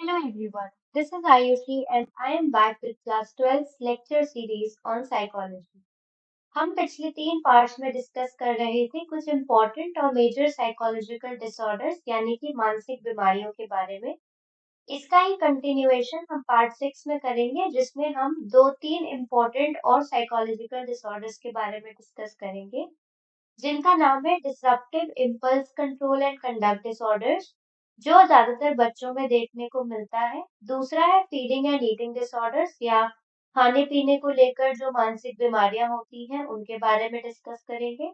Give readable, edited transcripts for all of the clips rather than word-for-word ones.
Hello everyone, this is Ayushi and I am back with class 12 lecture series on psychology. हम पिछले 3 parts में discuss कर रहे थे कुछ इम्पोर्टेंट और मेजर साइकोलॉजिकल डिसऑर्डर्स यानी कि मानसिक बीमारियों के बारे में। इसका ही कंटिन्यूएशन हम पार्ट 6 में करेंगे जिसमें हम दो तीन इम्पोर्टेंट और साइकोलॉजिकल डिसऑर्डर्स के बारे में डिस्कस करेंगे जिनका नाम है disruptive impulse control and conduct disorders, जो ज्यादातर बच्चों में देखने को मिलता है। दूसरा है फीडिंग एंड ईटिंग डिसऑर्डर्स या खाने पीने को लेकर जो मानसिक बीमारियां होती हैं उनके बारे में डिस्कस करेंगे।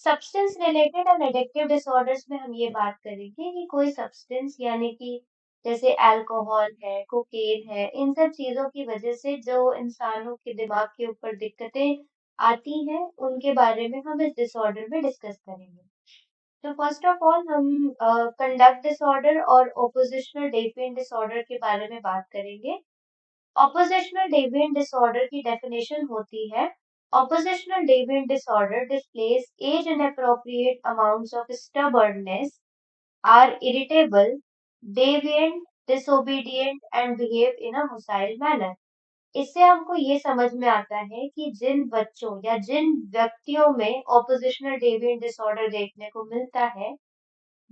Substance related and addictive disorders में हम ये बात करेंगे कि कोई सब्सटेंस यानी कि जैसे अल्कोहल है, कोकेन है, इन सब चीजों की वजह से जो इंसानों के दिमाग के ऊपर दिक्कतें आती हैं उनके बारे में हम इस डिसऑर्डर में डिस्कस करेंगे। तो फर्स्ट ऑफ ऑल हम कंडक्ट डिसऑर्डर और ऑपोजिशनल डेविएंट डिसऑर्डर के बारे में बात करेंगे। ऑपोजिशनल डेविएंट डिसऑर्डर की डेफिनेशन होती है oppositional deviant disorder displays as inappropriate amounts of stubbornness, are irritable, deviant, disobedient and behave in a hostile manner। इससे हमको ये समझ में आता है कि जिन बच्चों या जिन व्यक्तियों में ऑपोजिशनल डेविएंट डिसऑर्डर देखने को मिलता है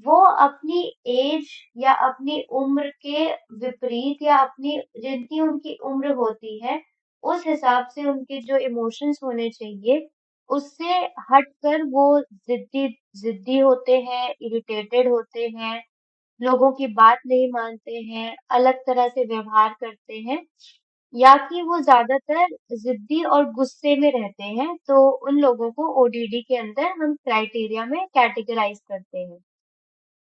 वो अपनी एज या अपनी उम्र के विपरीत या अपनी जितनी उनकी उम्र होती है उस हिसाब से उनके जो इमोशंस होने चाहिए उससे हटकर वो जिद्दी जिद्दी होते हैं, इरिटेटेड होते हैं, लोगों की बात नहीं मानते हैं, अलग तरह से व्यवहार करते हैं या कि वो ज्यादातर जिद्दी और गुस्से में रहते हैं, तो उन लोगों को ओडीडी के अंदर हम क्राइटेरिया में कैटेगराइज करते हैं।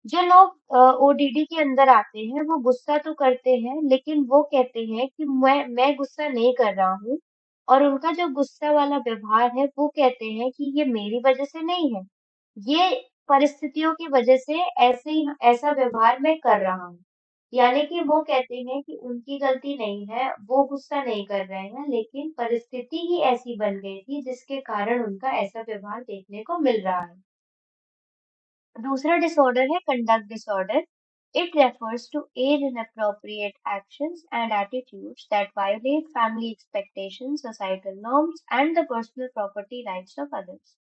जो लोग ओडीडी के अंदर आते हैं वो गुस्सा तो करते हैं लेकिन वो कहते हैं कि मैं गुस्सा नहीं कर रहा हूँ, और उनका जो गुस्सा वाला व्यवहार है वो कहते हैं कि ये मेरी वजह से नहीं है, ये परिस्थितियों की वजह से ऐसे ही ऐसा व्यवहार मैं कर रहा हूँ। यानी कि वो कहते हैं कि उनकी गलती नहीं है, वो गुस्सा नहीं कर रहे हैं, लेकिन परिस्थिति ही ऐसी बन गई थी जिसके कारण उनका ऐसा व्यवहार देखने को मिल रहा है। दूसरा डिसऑर्डर है conduct disorder. It refers to age inappropriate actions and attitudes that violate family expectations, societal norms, and the personal property rights of others।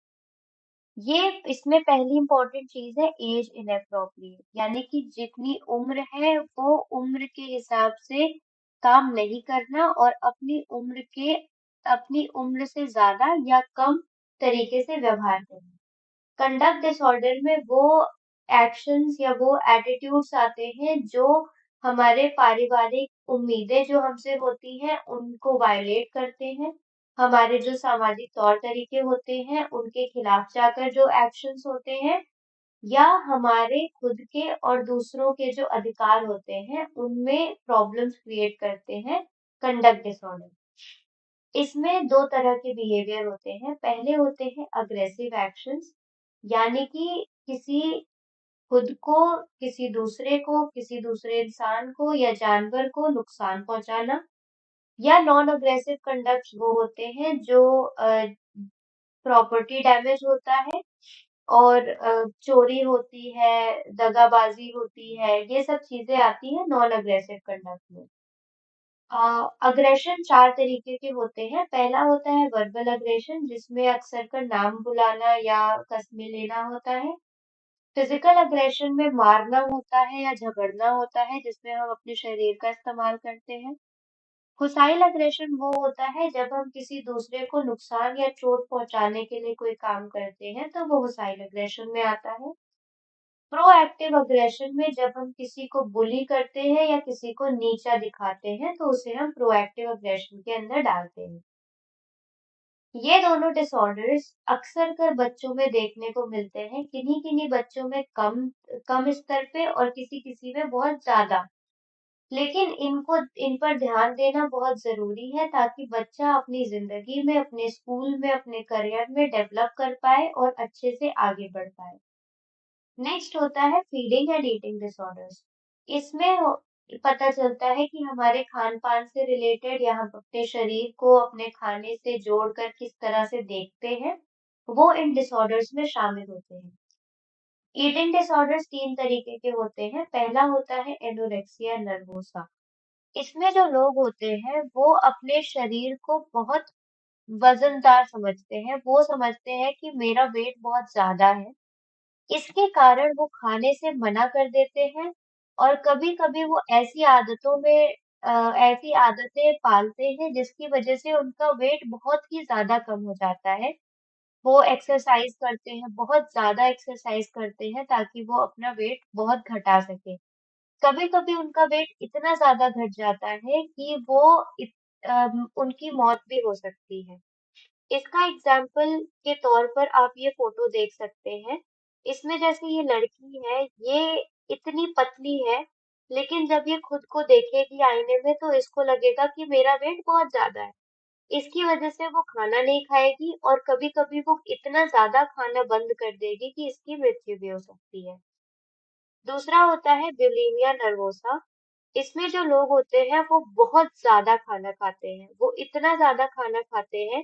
ये इसमें पहली इंपॉर्टेंट चीज है एज इनएप्रोप्रिएट, यानी कि जितनी उम्र है वो उम्र के हिसाब से काम नहीं करना और अपनी उम्र से ज्यादा या कम तरीके से व्यवहार करना। कंडक्ट डिसऑर्डर में वो एक्शंस या वो एटीट्यूड्स आते हैं जो हमारे पारिवारिक उम्मीदें जो हमसे होती हैं उनको वायलेट करते हैं, हमारे जो सामाजिक तौर तरीके होते हैं उनके खिलाफ जाकर जो एक्शंस होते हैं, या हमारे खुद के और दूसरों के जो अधिकार होते हैं उनमें प्रॉब्लम्स क्रिएट करते हैं कंडक्ट डिसऑर्डर। इसमें दो तरह के बिहेवियर होते हैं। पहले होते हैं अग्रेसिव एक्शंस, यानी कि किसी खुद को, किसी दूसरे इंसान को या जानवर को नुकसान पहुंचाना। या नॉन अग्रेसिव कंडक्ट वो होते हैं जो प्रॉपर्टी डैमेज होता है और चोरी होती है, दगाबाजी होती है, ये सब चीजें आती हैं नॉन अग्रेसिव कंडक्ट में। अग्रेशन 4 तरीके के होते हैं। पहला होता है वर्बल अग्रेशन, जिसमें अक्सर कर नाम बुलाना या कस्में लेना होता है। फिजिकल अग्रेशन में मारना होता है या झगड़ना होता है, जिसमें हम अपने शरीर का इस्तेमाल करते हैं। हुसाइल अग्रेशन वो होता है जब हम किसी दूसरे को नुकसान या चोट पहुंचाने के लिए कोई काम करते हैं, तो वो हुसाइल अग्रेशन में आता है। प्रोएक्टिव अग्रेशन में जब हम किसी को बुली करते हैं या किसी को नीचा दिखाते हैं, तो उसे हम प्रोएक्टिव अग्रेशन के अंदर डालते हैं। ये दोनों डिसऑर्डर्स अक्सर कर बच्चों में देखने को मिलते हैं, किन्हीं किन्हीं बच्चों में कम कम स्तर पे और किसी किसी में बहुत ज्यादा। लेकिन इन पर ध्यान देना बहुत जरूरी है ताकि बच्चा अपनी जिंदगी में, अपने स्कूल में, अपने करियर में डेवलप कर पाए और अच्छे से आगे बढ़ पाए। नेक्स्ट होता है फीडिंग एंड ईटिंग डिसऑर्डर्स। इसमें पता चलता है कि हमारे खान पान से रिलेटेड या हम अपने शरीर को अपने खाने से जोड़कर किस तरह से देखते हैं वो इन डिसऑर्डर्स में शामिल होते हैं। ईटिंग डिसऑर्डर्स 3 तरीके के होते हैं। पहला होता है एनोरेक्सिया नर्वोसा। इसमें जो लोग होते हैं वो अपने शरीर को बहुत वजनदार समझते हैं। वो समझते हैं कि मेरा वेट बहुत ज्यादा है। इसके कारण वो खाने से मना कर देते हैं और कभी-कभी वो ऐसी आदतें पालते हैं जिसकी वजह से उनका वेट बहुत ही ज्यादा कम हो जाता है। वो एक्सरसाइज करते हैं, बहुत ज्यादा एक्सरसाइज करते हैं ताकि वो अपना वेट बहुत घटा सके। कभी-कभी उनका वेट इतना ज्यादा घट जाता है कि उनकी मौत भी हो सकती है। इसका एग्जाम्पल के तौर पर आप ये फोटो देख सकते हैं। इसमें जैसे ये लड़की है, ये इतनी पतली है, लेकिन जब ये खुद को देखेगी आईने में तो इसको लगेगा कि मेरा वेट बहुत ज्यादा है। इसकी वजह से वो खाना नहीं खाएगी और कभी-कभी वो इतना ज्यादा खाना बंद कर देगी कि इसकी मृत्यु भी हो सकती है। दूसरा होता है बुलिमिया नर्वोसा। इसमें जो लोग होते हैं वो बहुत ज्यादा खाना खाते हैं। वो इतना ज्यादा खाना खाते हैं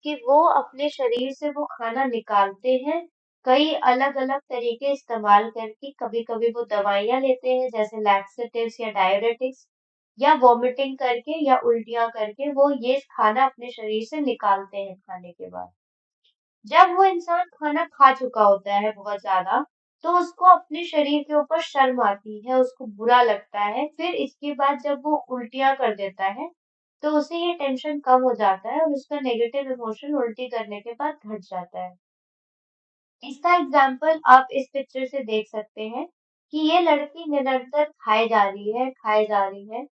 कि वो अपने शरीर से वो खाना निकालते हैं कई अलग-अलग तरीके इस्तेमाल करके। कभी-कभी वो दवाइयाँ लेते हैं जैसे लैक्सेटिव्स या डाययूरेटिक्स, या वॉमिटिंग करके या उल्टियाँ करके वो ये खाना अपने शरीर से निकालते हैं खाने के बाद। जब वो इंसान खाना खा चुका होता है बहुत ज़्यादा, तो उसको अपने शरीर के ऊपर शर्म आती है, उसको बुरा लगता है। फिर इसके बाद जब वो उल्टियाँ कर देता है, तो उसे ये टेंशन कम हो जाता है और उसका नेगेटिव इमोशन उल्टी करने के बाद घट जाता है। इसका एग्जाम्पल आप इस पिक्चर से देख सकते हैं कि ये लड़की निरंतर खाए जा रही है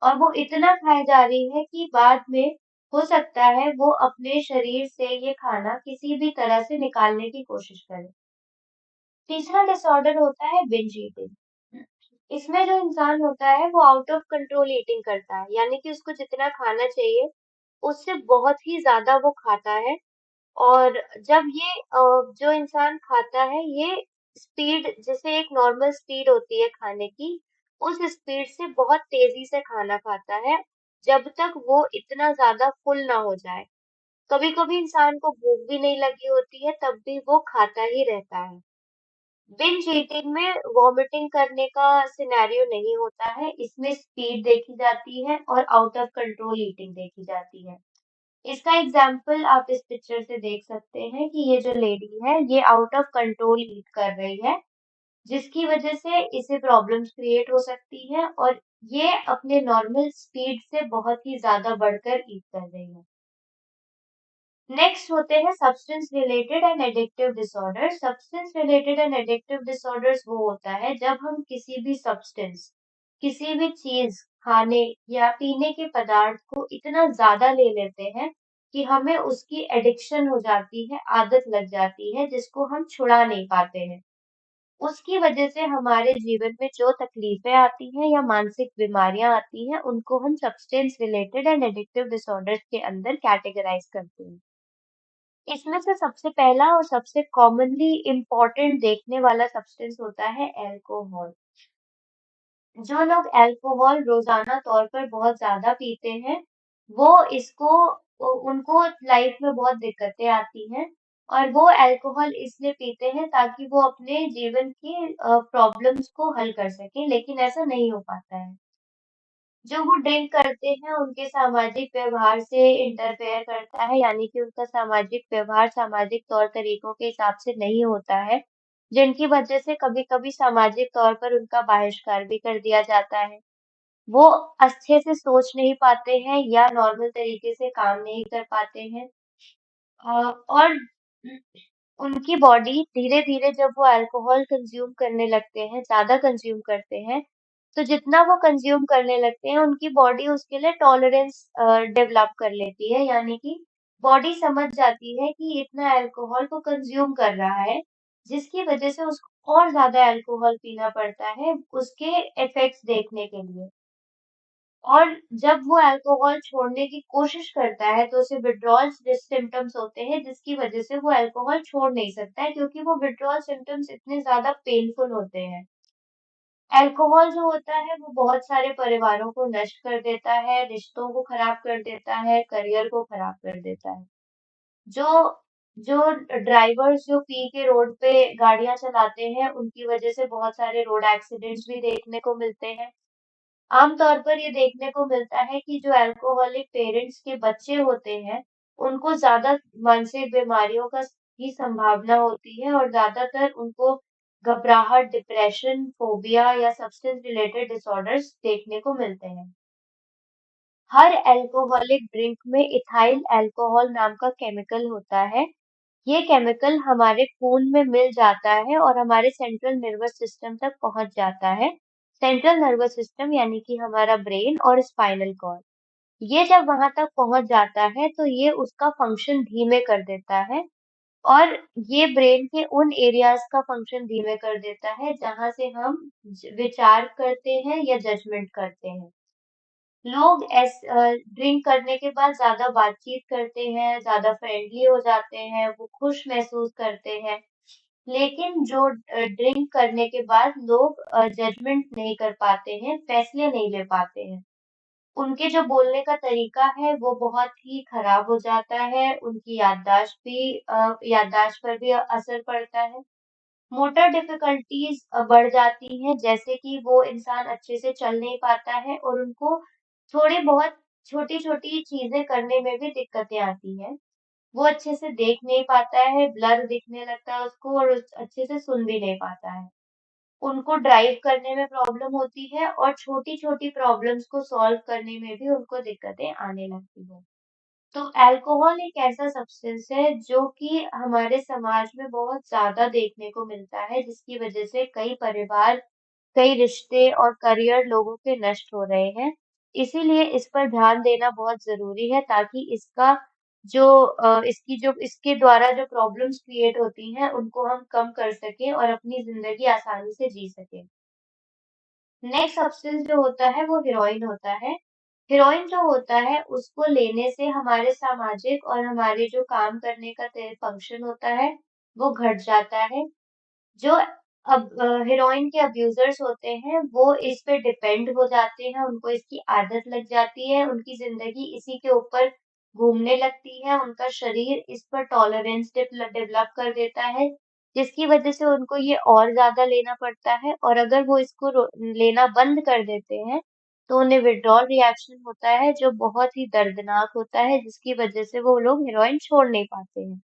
और वो इतना खाए जा रही है कि बाद में हो सकता है वो अपने शरीर से ये खाना किसी भी तरह से निकालने की कोशिश करे। तीसरा डिसऑर्डर होता है बिंज ईटिंग। इसमें जो इंसान होता है वो आउट ऑफ कंट्रोल ईटिंग करता है, यानी कि उसको जितना खाना चाहिए उससे बहुत ही ज्यादा वो खाता है। और जब जो इंसान खाता है ये स्पीड, जैसे एक नॉर्मल स्पीड होती है खाने की, उस स्पीड से बहुत तेजी से खाना खाता है जब तक वो इतना ज्यादा फुल ना हो जाए। कभी कभी इंसान को भूख भी नहीं लगी होती है तब भी वो खाता ही रहता है। बिंज ईटिंग में वॉमिटिंग करने का सिनेरियो नहीं होता है। इसमें स्पीड देखी जाती है और आउट ऑफ कंट्रोल ईटिंग देखी जाती है। इसका एग्जाम्पल आप इस पिक्चर से देख सकते हैं कि ये जो लेडी है ये आउट ऑफ कंट्रोल ईट कर रही है, जिसकी वजह से इसे प्रॉब्लम्स क्रिएट हो सकती है और ये अपने नॉर्मल स्पीड से बहुत ही ज्यादा बढ़कर ईट कर रही है। नेक्स्ट होते हैं substance related and addictive disorder. Substance related and addictive disorders वो होता है जब हम किसी भी सब्सटेंस, किसी भी चीज, खाने या पीने के पदार्थ को इतना ज्यादा ले लेते हैं कि हमें उसकी एडिक्शन हो जाती है, आदत लग जाती है जिसको हम छुड़ा नहीं पाते हैं। उसकी वजह से हमारे जीवन में जो तकलीफें आती हैं या मानसिक बीमारियां आती हैं उनको हम substance related and addictive disorders के अंदर कैटेगराइज करते हैं। इसमें से सबसे पहला और सबसे कॉमनली इम्पोर्टेंट देखने वाला सब्सटेंस होता है अल्कोहल। जो लोग अल्कोहल रोजाना तौर पर बहुत ज्यादा पीते हैं, वो उनको लाइफ में बहुत दिक्कतें आती हैं और वो अल्कोहल इसलिए पीते हैं ताकि वो अपने जीवन की प्रॉब्लम्स को हल कर सकें, लेकिन ऐसा नहीं हो पाता है। जो वो ड्रिंक करते हैं उनके सामाजिक व्यवहार से इंटरफेयर करता है, यानी कि उनका सामाजिक व्यवहार सामाजिक तौर तरीकों के हिसाब से नहीं होता है, जिनकी वजह से कभी-कभी सामाजिक तौर पर उनका बहिष्कार भी कर दिया जाता है। वो अच्छे से सोच नहीं पाते हैं या नॉर्मल तरीके से काम नहीं कर पाते हैं। और उनकी बॉडी धीरे-धीरे जब वो अल्कोहल कंज़्यूम करने लगते हैं, ज़्यादा कंज़्यूम करते हैं, तो जितना वो कंज़्यूम करने लगते हैं, उनकी बॉडी उसके लिए टॉलरेंस डेवलप कर लेती है, यानी कि बॉडी समझ जाती है कि इतना अल्कोहल को कंज़्यूम कर रहा है, जिसकी वजह से उसको और ज़्यादा अल्कोहल पीना पड़ता है, उसके इफ़ेक्ट्स देखने के लिए। और जब वो अल्कोहल छोड़ने की कोशिश करता है तो उसे विथड्रॉल सिम्पटम्स होते हैं, जिसकी वजह से वो अल्कोहल छोड़ नहीं सकता है क्योंकि वो विथड्रॉल सिम्पटम्स इतने ज्यादा पेनफुल होते हैं। अल्कोहल जो होता है वो बहुत सारे परिवारों को नष्ट कर देता है, रिश्तों को खराब कर देता है, करियर को खराब कर देता है। जो जो ड्राइवर्स जो पी के रोड पे गाड़ियां चलाते हैं, उनकी वजह से बहुत सारे रोड एक्सीडेंट्स भी देखने को मिलते हैं। आमतौर पर ये देखने को मिलता है कि जो अल्कोहलिक पेरेंट्स के बच्चे होते हैं, उनको ज़्यादा मानसिक बीमारियों का की संभावना होती है और ज़्यादातर उनको घबराहट, डिप्रेशन, फोबिया या सब्सटेंस रिलेटेड डिसऑर्डर्स देखने को मिलते हैं। हर अल्कोहलिक ड्रिंक में इथाइल अल्कोहल नाम का केमिकल होता है। ये केमिकल हमारे खून में मिल जाता है और हमारे सेंट्रल नर्वस सिस्टम तक पहुंच जाता है। सेंट्रल नर्वस सिस्टम यानी कि हमारा ब्रेन और स्पाइनल कॉर्ड। ये जब वहां तक पहुंच जाता है तो ये उसका फंक्शन धीमे कर देता है और ये ब्रेन के उन एरियाज का फंक्शन धीमे कर देता है जहां से हम विचार करते हैं या जजमेंट करते हैं। लोग ड्रिंक करने के बाद ज़्यादा बातचीत करते हैं, ज़्यादा फ्रेंडली हो जाते हैं, वो खुश महसूस करते हैं। लेकिन जो ड्रिंक करने के बाद लोग जजमेंट नहीं कर पाते हैं, फैसले नहीं ले पाते हैं। उनके जो बोलने का तरीका है वो बहुत ही खराब हो जाता है, उनकी याददाश्त पर भी असर पड़ता है। मोटर डिफिकल्टीज बढ़ जाती हैं, जैसे कि वो इंसान अच्छे से चल नहीं पाता है और उनको थोड़ी बहुत छोटी-छोटी चीजें करने में भी दिक्कतें आती हैं। वो अच्छे से देख नहीं पाता है, ब्लर दिखने लगता है उसको और अच्छे से सुन भी नहीं पाता है। उनको ड्राइव करने में प्रॉब्लम होती है और छोटी-छोटी प्रॉब्लम्स को सॉल्व करने में भी उनको दिक्कतें आने लगती हैं। तो अल्कोहल एक ऐसा सब्सटेंस है जो कि हमारे समाज में बहुत ज़्यादा देखने को मिलता है, जिसकी वजह से कई परिवार, कई रिश्ते और करियर लोगों के नष्ट हो रहे हैं। इसीलिए इस पर ध्यान देना बहुत ज़रूरी है ताकि इसके द्वारा जो प्रॉब्लम्स क्रिएट होती हैं, उनको हम कम कर सकें और अपनी ज़िंदगी आसानी से जी सकें। नेक्स्ट सब्सटेंस जो होता है वो हेरोइन होता है। हेरोइन जो होता है उसको लेने से हमारे सामाजिक और हमारे जो काम करने का फंक्शन होता है वो घट जाता है। जो हेरोइन के अब्यूजर्स होते हैं वो इस पे डिपेंड हो जाते हैं, उनको इसकी आदत लग जाती है, उनकी जिंदगी इसी के ऊपर घूमने लगती है, उनका शरीर इस पर टॉलरेंस डेवलप कर देता है, जिसकी वजह से उनको ये और ज्यादा लेना पड़ता है और अगर वो इसको लेना बंद कर देते हैं तो उन्हें विड्रॉल रिएक्शन होता है जो बहुत ही दर्दनाक होता है, जिसकी वजह से वो लोग हेरोइन छोड़ नहीं पाते हैं।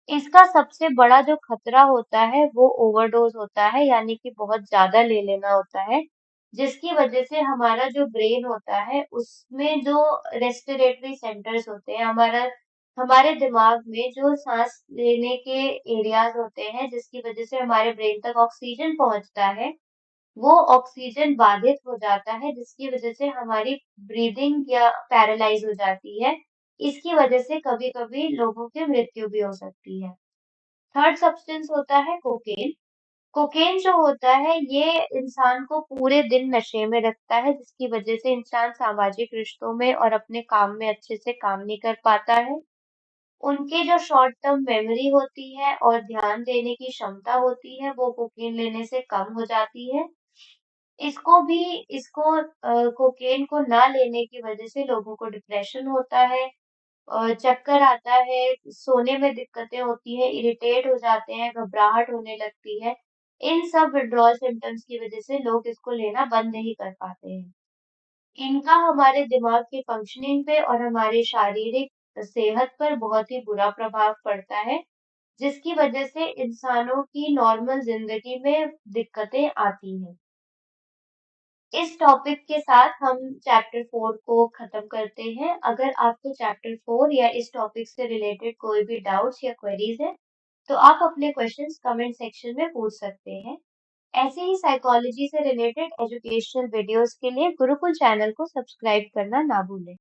इसका सबसे बड़ा जो खतरा होता है वो ओवरडोज होता है, यानी कि बहुत ज्यादा ले लेना होता है, जिसकी वजह से हमारा जो ब्रेन होता है उसमें जो रेस्पिरेटरी सेंटर्स होते हैं, हमारे दिमाग में जो सांस लेने के एरियाज होते हैं, जिसकी वजह से हमारे ब्रेन तक ऑक्सीजन पहुंचता है, वो ऑक्सीजन बाधित हो जाता है, जिसकी वजह से हमारी ब्रीदिंग या पैरालाइज हो जाती है। इसकी वजह से कभी-कभी लोगों की मृत्यु भी हो सकती है। थर्ड सब्सटेंस होता है कोकेन। कोकेन जो होता है ये इंसान को पूरे दिन नशे में रखता है, जिसकी वजह से इंसान सामाजिक रिश्तों में और अपने काम में अच्छे से काम नहीं कर पाता है। उनकी जो शॉर्ट टर्म मेमोरी होती है और ध्यान देने की क्षमता होती है, वो कोकेन लेने से कम हो जाती है। इसको भी इसको कोकेन को ना लेने की वजह से लोगों को डिप्रेशन होता है, चक्कर आता है, सोने में दिक्कतें होती हैं, इरिटेट हो जाते हैं, घबराहट होने लगती है। इन सब विथड्रॉल सिम्पटम्स की वजह से लोग इसको लेना बंद नहीं कर पाते हैं। इनका हमारे दिमाग की फंक्शनिंग पे और हमारी शारीरिक सेहत पर बहुत ही बुरा प्रभाव पड़ता है, जिसकी वजह से इंसानों की नॉर्मल जिंदगी में दिक्कतें आती हैं। इस टॉपिक के साथ हम चैप्टर 4 को खत्म करते हैं। अगर आपको चैप्टर 4 या इस टॉपिक से रिलेटेड कोई भी डाउट्स या क्वेरीज है, तो आप अपने क्वेश्चंस कमेंट सेक्शन में पूछ सकते हैं। ऐसे ही साइकोलॉजी से रिलेटेड एजुकेशनल वीडियोस के लिए गुरुकुल चैनल को सब्सक्राइब करना ना भूलें।